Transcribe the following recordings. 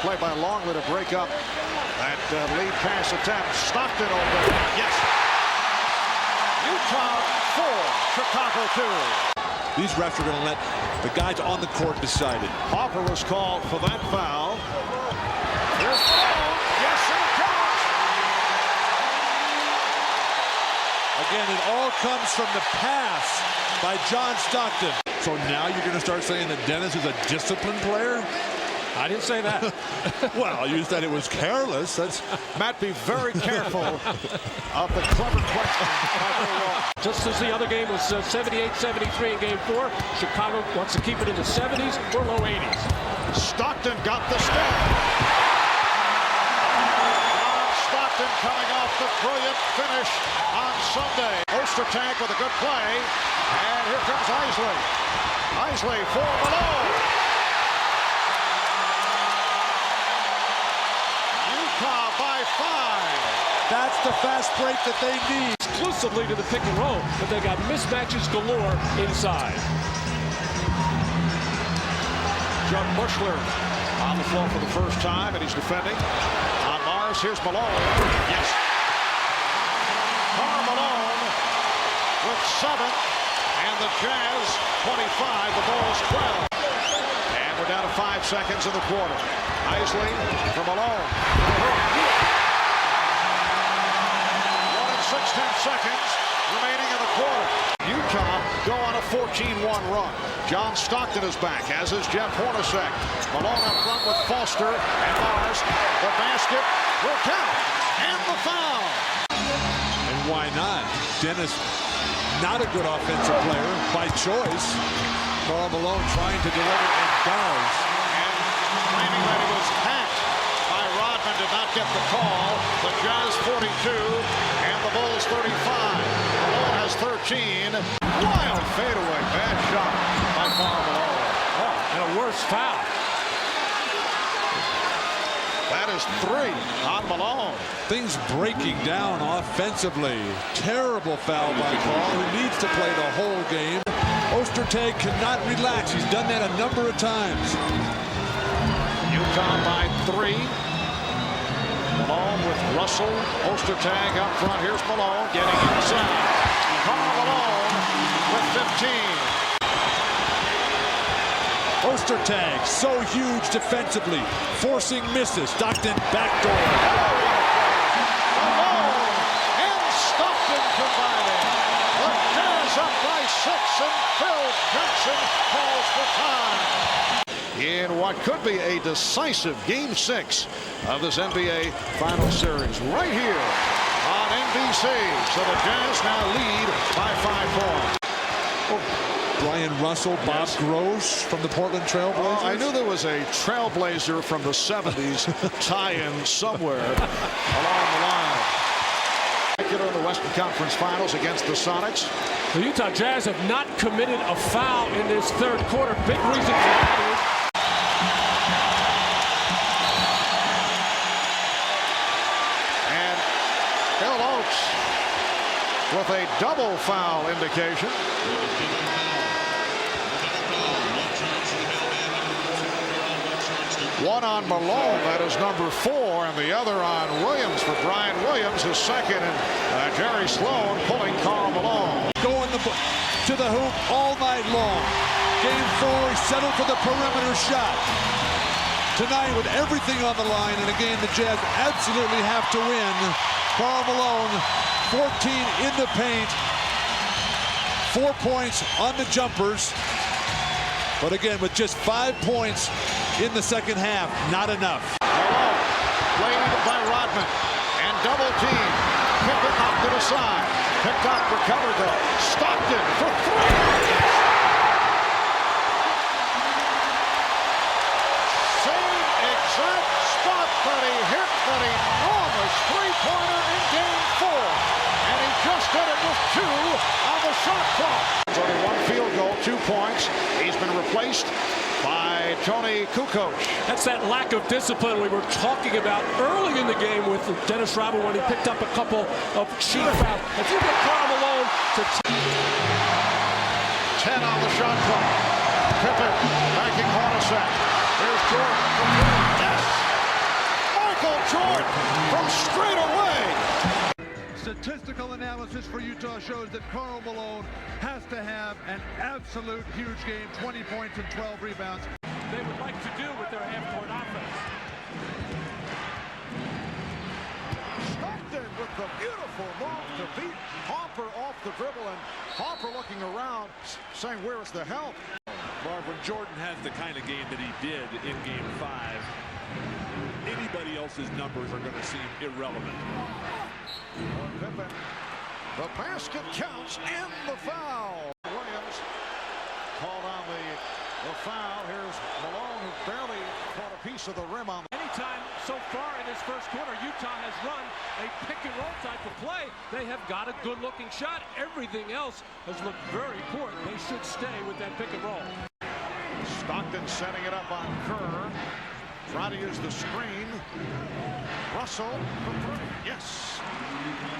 play by Longley to break up that lead pass attempt. Stockton open. Yes. Utah 4, Chicago 2. These refs are going to let the guys on the court decide it. Hopper was called for that foul. Here's Malone. Yes, it counts. Again, it all comes from the pass by John Stockton. So now you're going to start saying that Dennis is a disciplined player? I didn't say that. Well, you said it was careless. That's Matt, be very careful of the clever question. Just as the other game was 78-73 in Game 4, Chicago wants to keep it in the 70s or low 80s. Stockton got the step. Stockton coming off the brilliant finish on Sunday. Ostertag with a good play. And here comes Isley. Isley for Malone. Utah by 5. That's the fast break that they need. Exclusively to the pick and roll, but they got mismatches galore inside. John Bushler on the floor for the first time, and he's defending. On Mars, here's Malone. Yes. Karl Malone with 7, and the Jazz 25, the Bulls 12. And we're down to 5 seconds in the quarter. Isley for Malone. 1 and 6/10 seconds remaining in the quarter. Utah go on a 14-1 run. John Stockton is back, as is Jeff Hornacek. Malone up front with Foster and Mars. The basket will count. And the foul. And why not? Dennis, not a good offensive player by choice. Karl Malone trying to deliver and does. And claiming that he was hacked by Rodman, did not get the call. The Jazz 42 and the Bulls 35. Malone has 13. Wild fadeaway, bad shot by Karl Malone. Oh, and a worse foul. That is 3 on Malone. Things breaking down offensively. Terrible foul by Karl, who needs to play the whole game. Ostertag cannot relax. He's done that a number of times. Utah by 3. Malone with Russell. Ostertag up front. Here's Malone getting inside. Karl Malone with 15. Ostertag, so huge defensively, forcing misses. Stockton backdoor. Malone and Stockton combining. The Jazz up by 6, and Phil Jackson calls for time. In what could be a decisive Game 6 of this NBA Finals Series, right here on NBC. So the Jazz now lead by 5 points. Brian Russell, Bob Gross from the Portland Trailblazers. I knew there was a Trailblazer from the 70s tie-in somewhere along the line. In the Western Conference Finals against the Sonics. The Utah Jazz have not committed a foul in this third quarter. Big reason for that is. And Bill Oates with a double foul indication. One on Malone, that is number 4, and the other on Williams for Brian Williams, his second, and Jerry Sloan pulling Karl Malone. Going to the hoop all night long. Game 4, settled for the perimeter shot. Tonight with everything on the line, and again the Jazz absolutely have to win. Karl Malone, 14 in the paint, 4 points on the jumpers. But again, with just 5 points in the second half, not enough. Malone, played by Rodman, and double team. Pippen knocked it aside. Picked up, recovered though. Stockton for 3. Same exact spot that he hit that enormous three-pointer in Game 4. And he just did it with 2 on the shot clock. Only 1 field goal, 2 points. He's been replaced by Tony Kukoc. That's that lack of discipline we were talking about early in the game with Dennis Rodman when he picked up a couple of cheap fouls. If you get Karl Malone to 10 on the shot clock. Pippen backing Hornacek. Here's Jordan for 3. Yes! Michael Jordan from straight away. Statistical analysis for Utah shows that Karl Malone has to have an absolute huge game, 20 points and 12 rebounds. They would like to do with their half-court offense. Stockton with the beautiful move to beat Harper off the dribble, and Harper looking around saying, where's the help? Marv, when Jordan has the kind of game that he did in Game 5, anybody else's numbers are going to seem irrelevant. Pippen. The basket counts and the foul. Williams called on the foul. Here's Malone, who barely caught a piece of the rim on. Anytime so far in this first quarter, Utah has run a pick-and-roll type of play. They have got a good-looking shot. Everything else has looked very poor. They should stay with that pick-and-roll. Stockton setting it up on Kerr. Try to use the screen. Russell from three. Yes.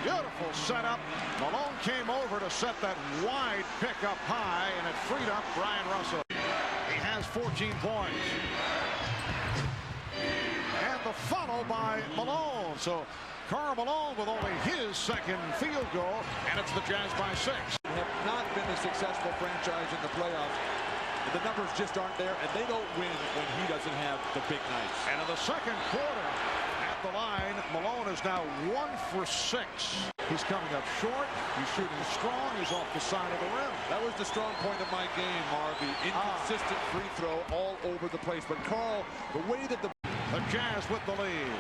Beautiful setup. Malone came over to set that wide pick up high, and it freed up Brian Russell. He has 14 points. And the funnel by Malone. So Karl Malone with only his second field goal, and it's the Jazz by 6. Have not been a successful franchise in the playoffs. The numbers just aren't there, and they don't win when he doesn't have the big nights. And in the second quarter, at the line, Malone is now 1 for 6. He's coming up short. He's shooting strong. He's off the side of the rim. That was the strong point of my game, Harvey. Inconsistent free throw all over the place. But Karl, the way that the Jazz with the lead.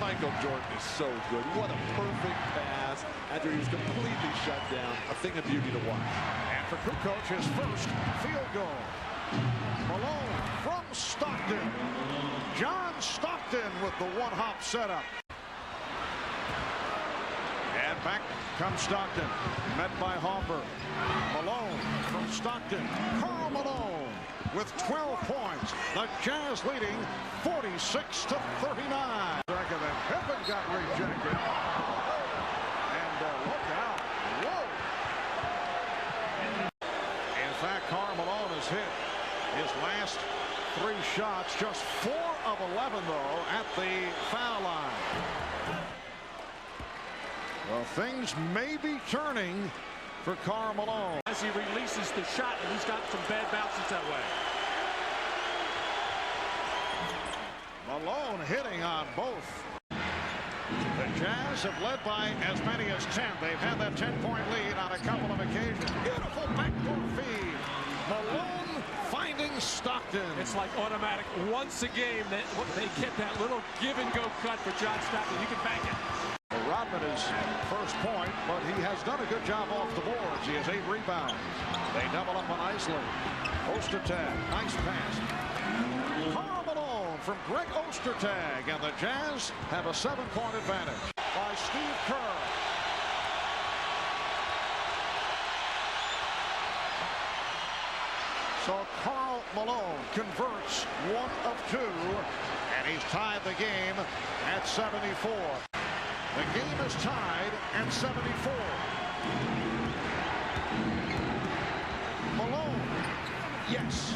Michael Jordan is so good. What a perfect pass after he was completely shut down. A thing of beauty to watch. And for Kukoc, his first field goal. Malone from Stockton. John Stockton with the one-hop setup. And back comes Stockton. Met by Harper. Malone from Stockton. Karl Malone with 12 points. The Jazz leading 46 to 39. Second, and Pippen got rejected. And look out. Whoa. In fact, Karl Malone has hit his last 3 shots. Just 4 of 11, though, at the foul line. Well, things may be turning for Karl Malone. As he releases the shot, and he's got some bad bounces that way. Malone hitting on both. The Jazz have led by as many as 10. They've had that 10-point lead on a couple of occasions. Beautiful backdoor feed. Malone finding Stockton. It's like automatic. Once a game, they get that little give-and-go cut for John Stockton. You can bank it. Rodman is first point, but he has done a good job off the boards. He has 8 rebounds. They double up on Isley. Ostertag, nice pass. Karl Malone from Greg Ostertag, and the Jazz have a 7-point advantage by Steve Kerr. So Karl Malone converts 1 of 2, and he's tied the game at 74. The game is tied at 74. Malone, yes.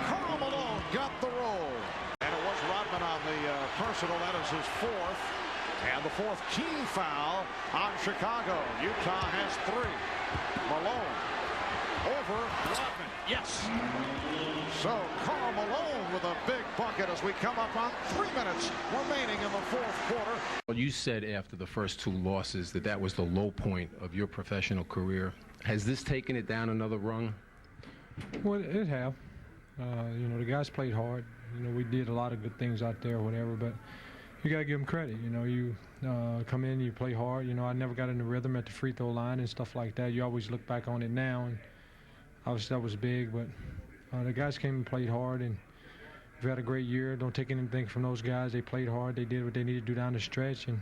Karl Malone got the roll. And it was Rodman on the personal. That is his 4th. And the 4th team foul on Chicago. Utah has 3. Malone over Rodman. Yes. So Karl Malone with a big bucket as we come up on 3 minutes remaining in the 4th quarter. Well, you said after the first 2 losses that was the low point of your professional career. Has this taken it down another rung? Well, it have. You know, the guys played hard. You know, we did a lot of good things out there, whatever, but you got to give them credit. You know, you come in, you play hard. You know, I never got in the rhythm at the free throw line and stuff like that. You always look back on it now, and obviously that was big, but the guys came and played hard, and we've had a great year. Don't take anything from those guys. They played hard. They did what they needed to do down the stretch, and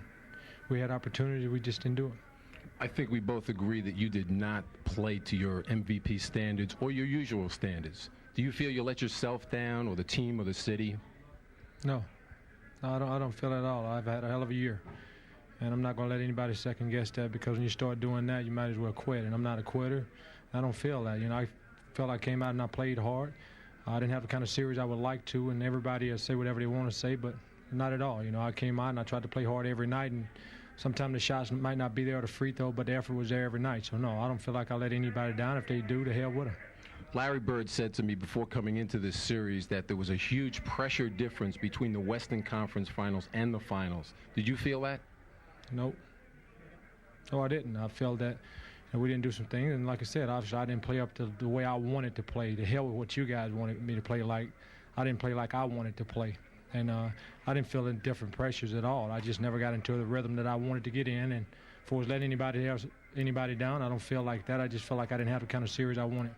we had opportunities. We just didn't do it. I think we both agree that you did not play to your MVP standards or your usual standards. Do you feel you let yourself down, or the team, or the city? No, I don't feel it at all. I've had a hell of a year, and I'm not going to let anybody second guess that, because when you start doing that, you might as well quit, and I'm not a quitter. I don't feel that. You know, I felt I came out and I played hard. I didn't have the kind of series I would like to, and everybody will say whatever they want to say, but not at all. You know, I came out and I tried to play hard every night, and sometimes the shots might not be there or the free throw, but the effort was there every night. So, no, I don't feel like I let anybody down. If they do, the hell with them. Larry Bird said to me before coming into this series that there was a huge pressure difference between the Western Conference Finals and the Finals. Did you feel that? Nope. No, I didn't. I felt that we didn't do some things, and like I said, obviously I didn't play up to the way I wanted to play. The hell with what you guys wanted me to play like. I didn't play like I wanted to play, and I didn't feel any different pressures at all. I just never got into the rhythm that I wanted to get in, and if I was letting anybody down, I don't feel like that. I just felt like I didn't have the kind of series I wanted.